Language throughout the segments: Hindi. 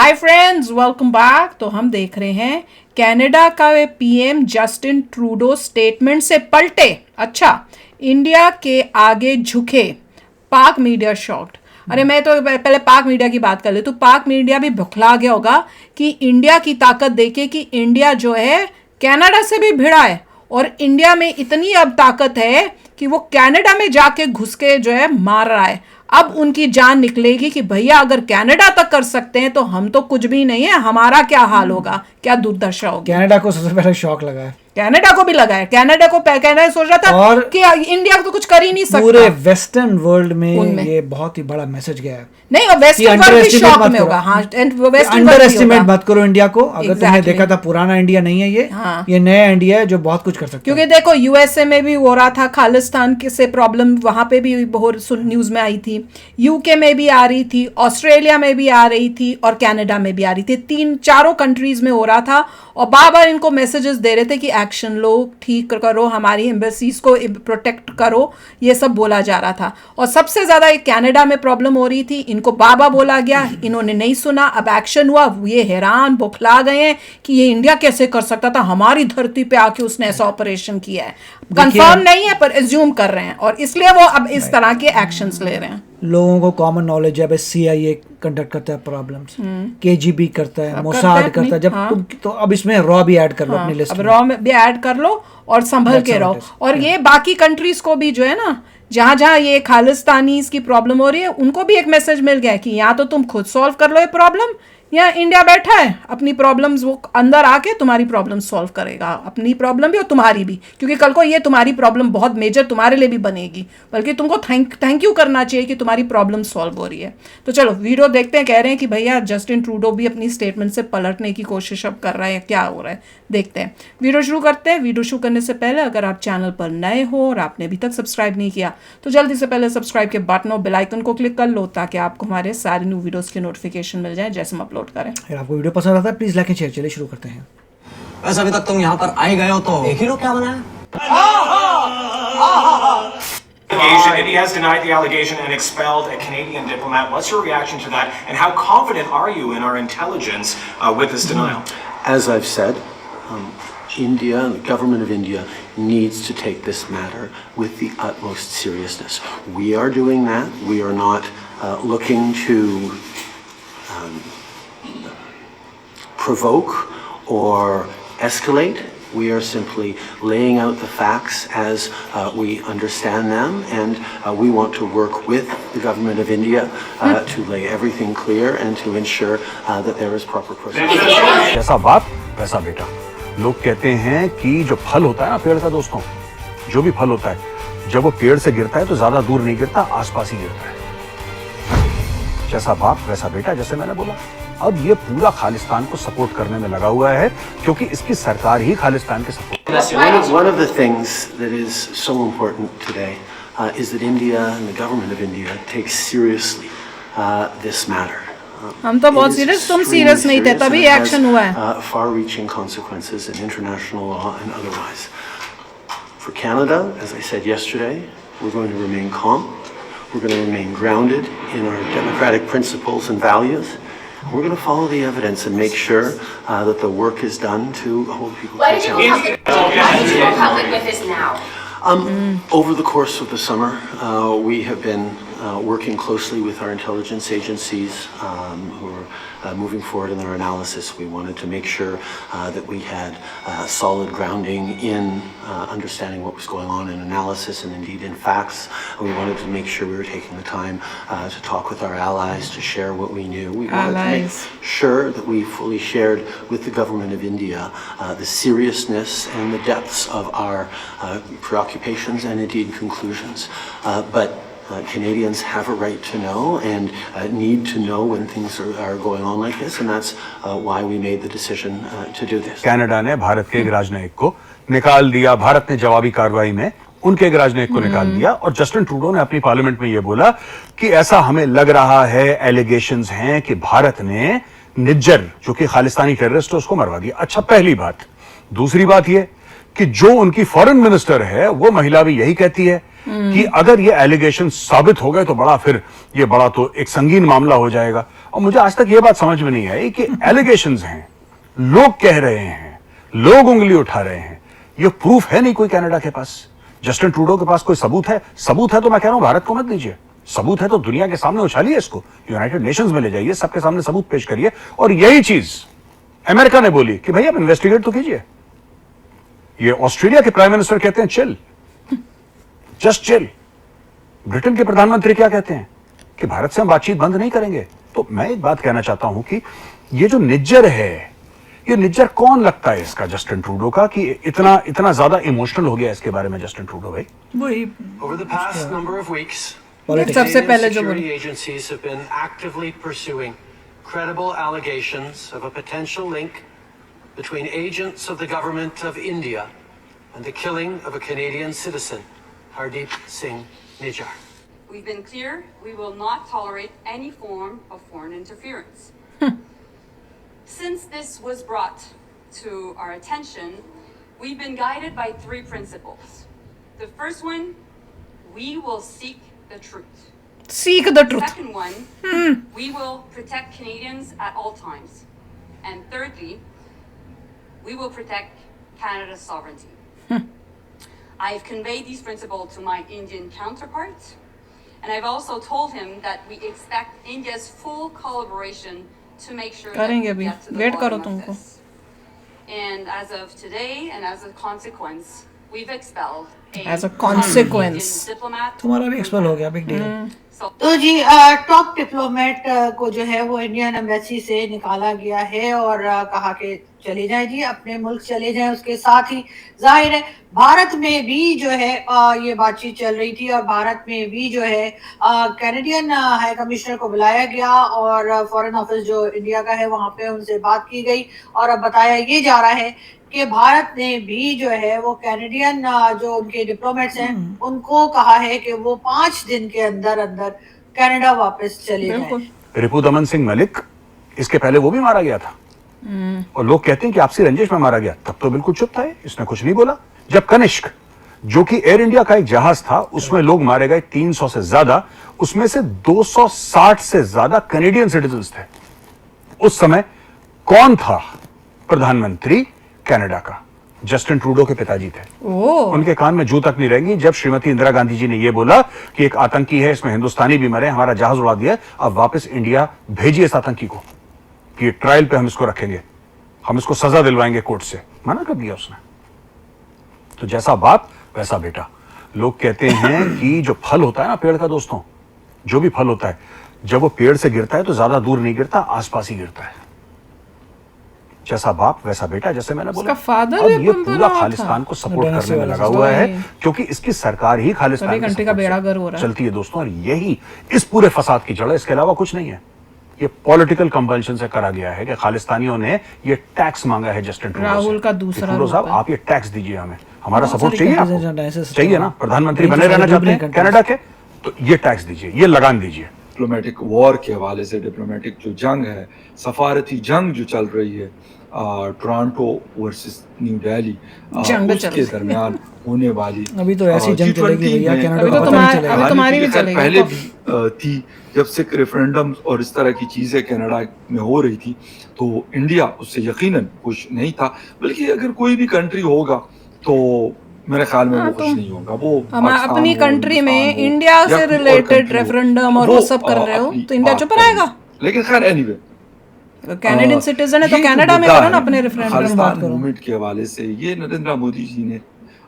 Hi friends, welcome back. तो हम देख रहे हैं कनाडा का पीएम जस्टिन ट्रूडो स्टेटमेंट से पलटे। अच्छा, इंडिया के आगे झुके, पाक मीडिया शॉक्ड। अरे मैं तो पहले पाक मीडिया की बात कर ले, तो पाक मीडिया भी भुखला गया होगा कि इंडिया की ताकत देखे कि इंडिया जो है कनाडा से भी भिड़ा है और इंडिया में इतनी अब ताकत है कि वो कनाडा में जाके घुस के जो है मार रहा है। अब उनकी जान निकलेगी कि भैया अगर कनाडा तक कर सकते हैं तो हम तो कुछ भी नहीं है, हमारा क्या हाल होगा, क्या दुर्दशा होगी। कनाडा को सबसे पहले शॉक लगा है, कनाडा को भी लगा है। कनाडा सोच रहा था और कि इंडिया तो कुछ कर ही नहीं सकता। पूरे वेस्टर्न वर्ल्ड में ये बहुत ही बड़ा मैसेज गया है। नहीं, और वेस्टर्न वर्ल्ड भी शॉक में होगा। हाँ, अंडर एस्टिमेट मत करो इंडिया को। अगर तुमने देखा था, पुराना इंडिया नहीं है ये। हाँ। ये नया इंडिया है जो बहुत कुछ कर सकता है। क्योंकि देखो यूएसए में भी हो रहा था, खालिस्तान से प्रॉब्लम वहां पे भी बहुत न्यूज में आई थी, यूके में भी आ रही थी, ऑस्ट्रेलिया में भी आ रही थी और कनाडा में भी आ रही थी। चारों कंट्रीज में हो रहा था और बार बार इनको मैसेजेस दे रहे थे कि एक्शन लो, ठीक करो, हमारी एम्बेसीज को प्रोटेक्ट करो, ये सब बोला जा रहा था। और सबसे ज्यादा कनाडा में प्रॉब्लम हो रही थी, इनको बाबा बोला गया, इन्होंने नहीं सुना। अब एक्शन हुआ, ये हैरान बौखला गए हैं कि ये इंडिया कैसे कर सकता था, हमारी धरती पे आके उसने ऐसा ऑपरेशन किया है। कंफर्म नहीं है पर एज्यूम कर रहे हैं और इसलिए वो अब इस तरह के एक्शंस ले रहे हैं। लोगों को कॉमन नॉलेज है, बस CIA कंडक्ट करता है प्रॉब्लम्स, KGB करता है, मोसाद करता है। जब तुम तो अब इसमें रॉ भी ऐड कर लो अपनी लिस्ट में। रॉ में भी ऐड कर लो और संभल के रहो। और ये बाकी कंट्रीज को भी जो है ना, जहां जहां ये खालिस्तानीज की प्रॉब्लम हो रही है, उनको भी एक मैसेज मिल गया है कि या तो तुम खुद सॉल्व कर लो ये प्रॉब्लम, या इंडिया बैठा है अपनी प्रॉब्लम्स, वो अंदर आके तुम्हारी प्रॉब्लम सॉल्व करेगा, अपनी प्रॉब्लम भी और तुम्हारी भी। क्योंकि कल को ये तुम्हारी प्रॉब्लम बहुत मेजर तुम्हारे लिए भी बनेगी, बल्कि तुमको थैंक यू करना चाहिए कि तुम्हारी प्रॉब्लम सॉल्व हो रही है। तो चलो वीडियो देखते हैं। कह रहे हैं कि भैया जस्टिन ट्रूडो भी अपनी स्टेटमेंट से पलटने की कोशिश अब कर रहा है, क्या हो रहा है देखते हैं। वीडियो शुरू करते हैं। वीडियो शुरू करने से पहले अगर आप चैनल पर नए हो और आपने अभी तक सब्सक्राइब नहीं किया तो जल्दी से पहले सब्सक्राइब के बटन और बेल आइकन को क्लिक कर लो, ताकि आपको हमारे सारे न्यू वीडियोस के नोटिफिकेशन मिल जाए जैसे हम अपलोड करें। अगर आपको वीडियो पसंद आता है प्लीज लाइक एंड शेयर। चलिए शुरू करते हैं। वैसे अभी तक तुम यहाँ पर आए गए हो तो एक ही लोग क्या बनाया? He has denied the allegation and expelled a Canadian diplomat. What's your reaction to that? And how confident are you in our intelligence with this denial? As I've said, India, the government of India, needs to take this matter with the utmost seriousness. We are doing that. We are not looking to provoke or escalate. We are simply laying out the facts as we understand them, and we want to work with the government of India to lay everything clear and to ensure that there is proper process. जैसा बाप वैसा बेटा। लोग कहते हैं कि जो फल होता है ना पेड़ का, दोस्तों, जो भी फल होता है जब वो पेड़ से गिरता है तो ज्यादा दूर नहीं गिरता, आसपास ही गिरता है। जैसा बाप वैसा बेटा, जैसे मैंने बोला। अब ये पूरा खालिस्तान को सपोर्ट करने में लगा हुआ है क्योंकि इसकी सरकार ही खालिस्तान के support. One of the things that is so important today is that India and the government of India takes seriously this matter. हम तो बहुत सीरियस, तुम सीरियस नहीं थे तभी एक्शन हुआ है। Far-reaching consequences in international law and otherwise. For Canada, as I said yesterday, we're going to remain calm. We're going to remain grounded in our democratic principles and values. We're going to follow the evidence and make sure that the work is done to hold people accountable. Why did you go public with this now? Over the course of the summer, we have been working closely with our intelligence agencies who are moving forward in their analysis. We wanted to make sure that we had solid grounding in understanding what was going on in analysis and indeed in facts. We wanted to make sure we were taking the time to talk with our allies, to share what we knew. We wanted to make sure that we fully shared with the government of India the seriousness and the depths of our preoccupations and indeed conclusions. But Canadians have a right to know and need to know when things are going on like this, and that's why we made the decision to do this. Canada ने भारत के एक राजनयिक को निकाल दिया। भारत ने जवाबी कार्रवाई में उनके एक राजनयिक को निकाल दिया और जस्टिन ट्रूडो ने अपनी पार्लियामेंट में यह बोला कि ऐसा हमें लग रहा है, एलिगेशंस हैं कि भारत ने निज्जर, जो कि खालिस्तानी टेररिस्ट है, उसको मरवा दिया। अच्छा, पहली बात। दूसरी बात यह कि जो उनकी फॉरेन मिनिस्टर है वो महिला भी यही कहती है कि अगर ये एलिगेशन साबित हो गए तो ये बड़ा तो एक संगीन मामला हो जाएगा। और मुझे आज तक ये बात समझ में नहीं आई कि एलिगेशंस हैं, लोग कह रहे हैं, लोग उंगली उठा रहे हैं, ये प्रूफ है नहीं कोई कनाडा के पास। जस्टिन ट्रूडो के पास कोई सबूत है? सबूत है तो मैं कह रहा हूं भारत को मत दीजिए, सबूत है तो दुनिया के सामने उछालिए, इसको यूनाइटेड नेशंस में ले जाइए, सबके सामने सबूत पेश करिए। और यही चीज अमेरिका ने बोली कि भाई आप इन्वेस्टिगेट तो कीजिए। ये ऑस्ट्रेलिया के प्राइम मिनिस्टर कहते हैं चिल, जस्ट चिल। ब्रिटेन के प्रधानमंत्री क्या कहते हैं कि भारत से हम बातचीत बंद नहीं करेंगे। तो मैं एक बात कहना चाहता हूं कि ये जो निज्जर है, ये निज्जर कौन लगता है इसका, जस्टिन ट्रूडो का, कि इतना ज्यादा इमोशनल हो गया इसके बारे में जस्टिन ट्रूडो भाई? वही Over the past number of weeks, सबसे पहले जो security agencies have been actively pursuing credible allegations of a potential link between agents of the government of India and the killing of a Canadian citizen, Hardeep Singh Nijjar. We've been clear we will not tolerate any form of foreign interference. Since this was brought to our attention, we've been guided by 3 principles. The first one, we will seek the truth. Seek the The truth. second one, we will protect Canadians at all times. And thirdly, we will protect Canada's sovereignty. I've conveyed these principles to my Indian counterpart, and I've also told him that we expect India's full collaboration to make sure that करेंगे we अभी, get to the वेट करो bottom of तुमको। this. And as of today, and as a consequence, we've expelled As a consequence. Indian diplomat. तुम्हारा भी एक्सपेल हो गया, बिग डील। So तो जी टॉप डिप्लोमेट को जो है वो इंडियन एम्बेसी से निकाला गया है और कहा कि चले जाएं जी, अपने मुल्क चले जाएं। उसके साथ ही जाहिर है भारत में भी जो है ये बातचीत चल रही थी और भारत में भी जो है कैनेडियन हाई कमिश्नर को बुलाया गया और फॉरेन ऑफिस जो इंडिया का है वहां पे उनसे बात की गई और अब बताया ये जा रहा है कि भारत ने भी जो है वो कैनेडियन जो उनके डिप्लोमेट्स हैं उनको कहा है कि वो 5 दिन के अंदर अंदर कनाडा वापस चले जाएं। रिपु दमन सिंह मलिक, इसके पहले वो भी मारा गया था और लोग कहते हैं कि आपसी रंजिश में मारा गया, तब तो बिल्कुल चुप था, इसने कुछ नहीं बोला। जब कनिष्क, जो कि एयर इंडिया का एक जहाज था, उसमें लोग मारे गए 300 से ज्यादा, उसमें से 260 से ज्यादा कैनेडियन सिटीजन्स थे। उस समय कौन था प्रधानमंत्री कनाडा का? जस्टिन ट्रूडो के पिताजी थे। उनके कान में जू तक नहीं रहेंगी जब श्रीमती इंदिरा गांधी जी ने यह बोला कि एक आतंकी है, इसमें हिंदुस्तानी भी मरे, हमारा जहाज उड़ा दिया, अब वापस इंडिया भेजिए इस आतंकी को, कि ट्रायल पे हम इसको रखेंगे, हम इसको सजा दिलवाएंगे कोर्ट से। मना कर दिया उसने। तो जैसा बाप वैसा बेटा। लोग कहते हैं कि जो फल होता है ना पेड़ का, दोस्तों, जो भी फल होता है, जब वो पेड़ से गिरता है तो ज्यादा दूर नहीं गिरता, आसपास ही गिरता है। जैसा बाप वैसा बेटा, जैसे मैंने बोला। फादर अब ये पूरा खालिस्तान को सपोर्ट करने में लगा हुआ है, क्योंकि इसकी सरकार ही खालिस्तान घंटे का बेड़ागर हो रहा है, चलती है दोस्तों। और यही इस पूरे फसाद की जड़ है, इसके अलावा कुछ नहीं है। ये पॉलिटिकल कंपल्शन से करा गया है कि खालिस्तानियों ने ये टैक्स मांगा है जस्टिन ट्रूडो से। राहुल का दूसरा ट्रूडो साहब, आप ये टैक्स दीजिए, हमें हमारा सपोर्ट चाहिए, आपको चाहिए ना, प्रधानमंत्री नहीं, बने रहना चाहते हैं countries। कनाडा के, तो ये टैक्स दीजिए, ये लगान दीजिए। डिप्लोमेटिक वॉर के हवाले से, डिप्लोमेटिक जो जंग है, सफारती जंग जो चल रही है टोरंटो वर्सेस न्यू दिल्ली उसके दरमियान होने वाली, अभी तो ऐसी जंग चलेगी भैया, कनाडा अभी तो तुम्हारी भी चलेगी। पहले भी थी जब से रेफरेंडम और इस तरह की चीजें कनाडा में हो रही थी, तो इंडिया उससे यकीनन खुश नहीं था। बल्कि अगर कोई भी कंट्री होगा तो मेरे ख्याल में वो खुश नहीं होगा। वो हम अपनी कंट्री में इंडिया से रिलेटेड रेफरेंडम और वो सब कर रहे हो तो इंडिया चुप रहेगा। लेकिन खैर एनीवे, कैनेडियन सिटीजन है तो कनाडा में करो ना अपने रेफरेंडम बात करो। मूवमेंट के हवाले से ये नरेंद्र मोदी जी ने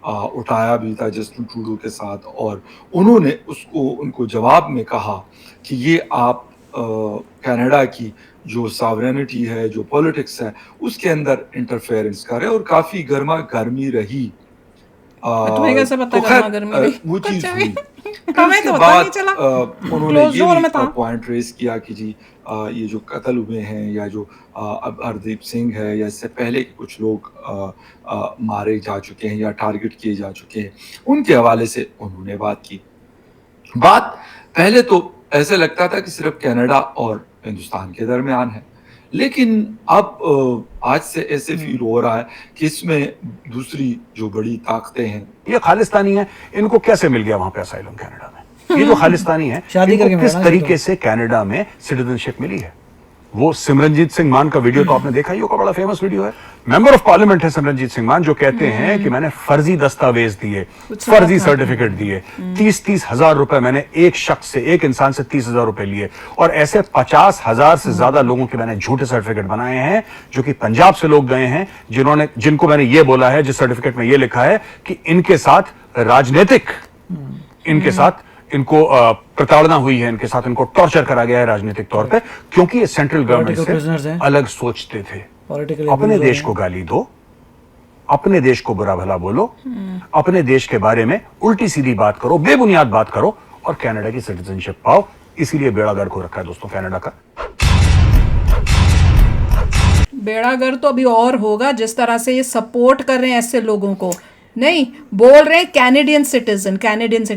उठाया भी था जस्टिन ट्रूडो के साथ, और उन्होंने उनको जवाब में कहा कि ये आप कनाडा की जो सॉवरेनिटी है, जो पॉलिटिक्स है, उसके अंदर इंटरफेरेंस करे, और काफी गर्मा गर्मी रही। तुम्हें कैसे पता गर्मा गर्मी रही? वो चीज हुई। हमें तो पता नहीं चला, उन्होंने ये पॉइंट रेस किया कि जी ये जो कत्ल हुए हैं, या जो अब हरदीप सिंह है, या इससे पहले कुछ लोग मारे जा चुके हैं या टारगेट किए जा चुके हैं, उनके हवाले से उन्होंने बात की। बात पहले तो ऐसे लगता था कि सिर्फ कनाडा और हिंदुस्तान के दरमियान है, लेकिन अब आज से ऐसे फील हो रहा है कि इसमें दूसरी जो बड़ी ताकतें हैं, ये खालिस्तानी है, इनको कैसे मिल गया वहां पे असाइलम कनाडा में? ये जो खालिस्तानी है, शादी इनको करके किस मिला ना तरीके से कनाडा में सिटीजनशिप मिली है? वो सिमरनजीत सिंह मान का वीडियो तो आपने देखा ही होगा, बड़ा फेमस वीडियो है। मेंबर ऑफ पार्लियामेंट है सिमरनजीत सिंह मान, जो कहते हैं कि मैंने फर्जी दस्तावेज दिए, फर्जी सर्टिफिकेट दिए, 30-30 हजार रुपए मैंने एक शख्स से, एक इंसान से 30,000 रुपए लिए, और ऐसे 50,000 से ज्यादा लोगों के मैंने झूठे सर्टिफिकेट बनाए हैं, जो कि पंजाब से लोग गए हैं, जिनको मैंने ये बोला है, जिस सर्टिफिकेट में ये लिखा है कि इनके साथ राजनीतिक, इनके साथ इनको प्रताड़ना हुई है, इनके साथ इनको टॉर्चर करा गया है राजनीतिक तौर पे, क्योंकि ये सेंट्रल गवर्नमेंट से अलग सोचते थे। अपने देश को गाली दो, अपने देश को बुरा भला बोलो, अपने देश के बारे में उल्टी सीधी बात करो, बेबुनियाद बात करो, और कनाडा की सिटीजनशिप पाओ। इसीलिए बेड़ा गर्क हो रखा है दोस्तों कनाडा का। बेड़ागर तो अभी और होगा, जिस तरह से ये सपोर्ट कर रहे हैं ऐसे लोगों को। नहीं, बोल रहे हैं कैनेडियन सिटीजन।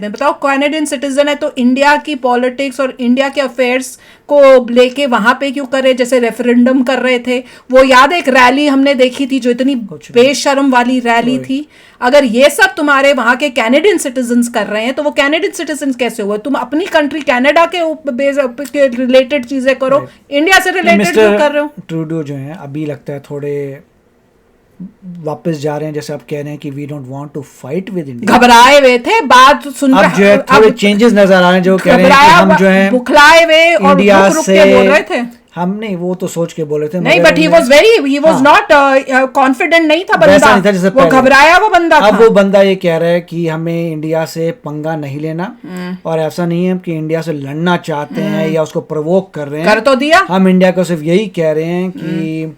बताओ, कैनेडियन सिटीजन है तो इंडिया की पॉलिटिक्स और इंडिया के अफेयर्स को लेके वहां पे क्यों कर रहे? जैसे रेफरेंडम कर रहे थे, वो याद है एक रैली हमने देखी थी जो इतनी बेशर्म वाली रैली थी। अगर ये सब तुम्हारे वहां के कैनेडियन सिटीजन कर रहे हैं तो वो कैनेडियन सिटीजन कैसे हुए? तुम अपनी कंट्री कनाडा के रिलेटेड चीजें करो, इंडिया से रिलेटेड क्यों कर रहे हो? ट्रूडो जो है अभी लगता है थोड़े वापस जा रहे हैं, जैसे आप कह रहे हैं कि we don't want to fight with India. घबराए हुए थे, बात सुन अब जो है थोड़े चेंजेस नजर आ रहे हैं, जो कह रहे हैं कि हम जो है बुखलाए हुए और इंडिया रुक से के बोल रहे थे। हम नहीं, वो तो सोच के बोले थे, नहीं, but he was not confident नहीं था बंदा, वैसा नहीं था जैसे वो घबराया हुआ बंदा था। अब वो बंदा ये कह रहा है कि हमें इंडिया से पंगा नहीं लेना, और ऐसा नहीं है कि इंडिया से लड़ना चाहते हैं या उसको प्रवोक कर रहे हैं। कर तो दिया। हम इंडिया को सिर्फ यही कह रहे हैं कि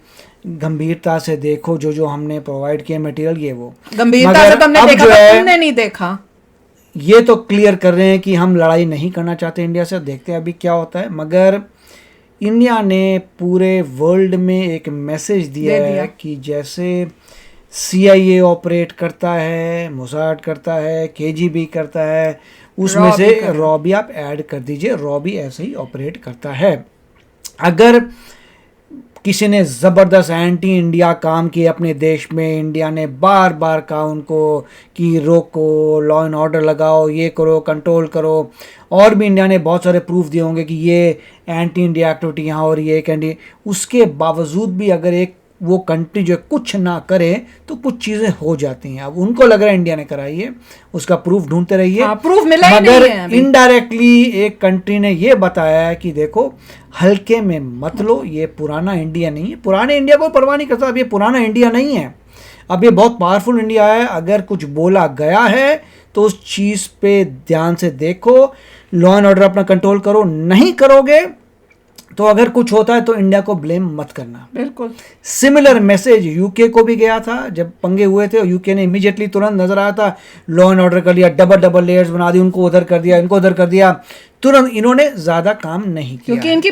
गंभीरता से देखो जो हमने प्रोवाइड किया मटेरियल, ये वो गंभीरता से तुमने देखा, तुमने नहीं देखा। ये तो क्लियर कर रहे हैं कि हम लड़ाई नहीं करना चाहते इंडिया से, देखते हैं अभी क्या होता है। मगर इंडिया ने पूरे वर्ल्ड में एक मैसेज दिया है कि जैसे CIA ऑपरेट करता है, मोसाड करता है, KGB करता है, उसमें से रॉ भी आप ऐड कर दीजिए, रॉ भी ऐसे ही ऑपरेट करता है। अगर किसी ने ज़बरदस्त एंटी इंडिया काम किए अपने देश में, इंडिया ने बार बार कहा उनको कि रोको, लॉ एंड ऑर्डर लगाओ, ये करो, कंट्रोल करो, और भी इंडिया ने बहुत सारे प्रूफ दिए होंगे कि ये एंटी इंडिया एक्टिविटी यहाँ हो रही है, उसके बावजूद भी अगर एक वो कंट्री जो कुछ ना करे तो कुछ चीज़ें हो जाती हैं। अब उनको लग रहा है इंडिया ने कराई है, उसका प्रूफ ढूंढते रहिए। प्रूफ मिला ही मगर नहीं है अभी। इनडायरेक्टली एक कंट्री ने ये बताया है कि देखो हल्के में मत लो, ये पुराना इंडिया नहीं है। पुराने इंडिया को परवाह नहीं करता, अब ये पुराना इंडिया नहीं है, अब ये बहुत पावरफुल इंडिया है। अगर कुछ बोला गया है तो उस चीज़ पे ध्यान से देखो, लॉ एंड ऑर्डर अपना कंट्रोल करो, नहीं करोगे तो अगर कुछ होता है तो इंडिया को ब्लेम मत करना। बिल्कुल सिमिलर मैसेज यूके को भी गया था जब पंगे हुए थे, यूके ने इमीडिएटली तुरंत नजर आया था, लॉ एंड ऑर्डर कर लिया, डबल लेयर्स बना दी, उनको उधर कर दिया, इनको उधर कर दिया, तुरंत इन्होंने ज्यादा काम नहीं किया, क्योंकि इनकी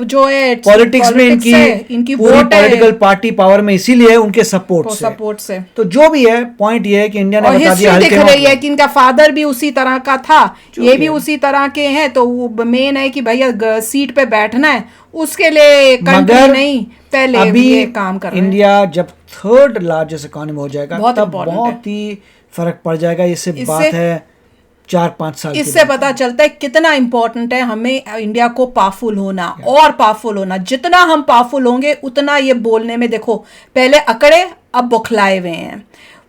जो है पॉलिटिक्स में इनकी पूरी पॉलिटिकल पार्टी पावर में, इसीलिए उनके सपोर्ट से। तो जो भी है, पॉइंट ये है कि इंडिया ने बता दिया, दिख रही है कि इनका फादर भी उसी तरह का था, ये भी उसी तरह के हैं, तो वो मेन है कि भैया सीट पे बैठना है, उसके लिए कंट्री नहीं पहले अभी ये काम कर रहे हैं। इंडिया जब 3rd लार्जेस्ट इकोनॉमी हो जाएगा तब बहुत ही फर्क पड़ जाएगा। इससे बात है 4-5 साल, इससे पता चलता है कितना इंपॉर्टेंट है हमें इंडिया को पावरफुल होना और पावरफुल होना। जितना हम पावरफुल होंगे उतना ये बोलने में, देखो पहले अकड़े अब बुखलाए हुए हैं।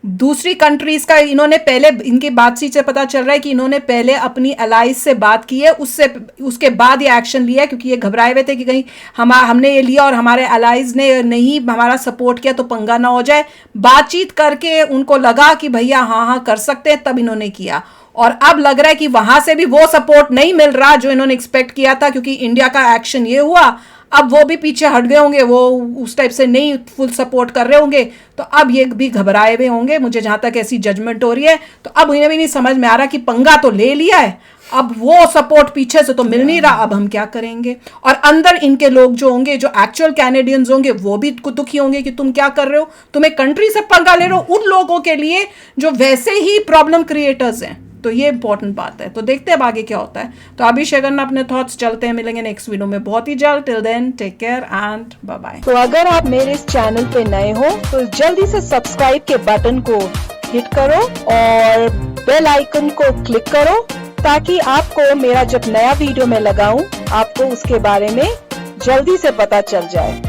दूसरी कंट्रीज का इन्होंने पहले, इनकी बातचीत से पता चल रहा है कि इन्होंने पहले अपनी अलाइज से बात की है, उसके बाद ये एक्शन लिया है, क्योंकि ये घबराए हुए थे कि कहीं हमने ये लिया और हमारे अलाइज ने नहीं हमारा सपोर्ट किया तो पंगा ना हो जाए। बातचीत करके उनको लगा कि भैया हाँ कर सकते हैं, तब इन्होंने किया। और अब लग रहा है कि वहां से भी वो सपोर्ट नहीं मिल रहा जो इन्होंने एक्सपेक्ट किया था, क्योंकि इंडिया का एक्शन ये हुआ, अब वो भी पीछे हट गए होंगे, वो उस टाइप से नहीं फुल सपोर्ट कर रहे होंगे, तो अब ये भी घबराए हुए होंगे, मुझे जहां तक ऐसी जजमेंट हो रही है। तो अब इन्हें भी नहीं समझ में आ रहा कि पंगा तो ले लिया है, अब वो सपोर्ट पीछे से तो मिल नहीं रहा, अब हम क्या करेंगे। और अंदर इनके लोग जो होंगे, जो एक्चुअल कैनेडियंस होंगे, वो भी दुखी होंगे कि तुम क्या कर रहे हो, तुम एक कंट्री से पंगा ले रहे हो, उन लोगों के लिए जो वैसे ही प्रॉब्लम क्रिएटर्स हैं। तो ये इंपॉर्टेंट बात है। तो देखते हैं अब आगे क्या होता है। तो अभी शेखर ने अपने थॉट्स चलते हैं, मिलेंगे नेक्स्ट वीडियो में बहुत ही जल्द। Till then take care and bye bye. तो अगर आप मेरे इस चैनल पे नए हो तो जल्दी से सब्सक्राइब के बटन को हिट करो और बेल आइकन को क्लिक करो ताकि आपको मेरा जब नया वीडियो मैं लगाऊं आपको उसके बारे में जल्दी से पता चल जाए।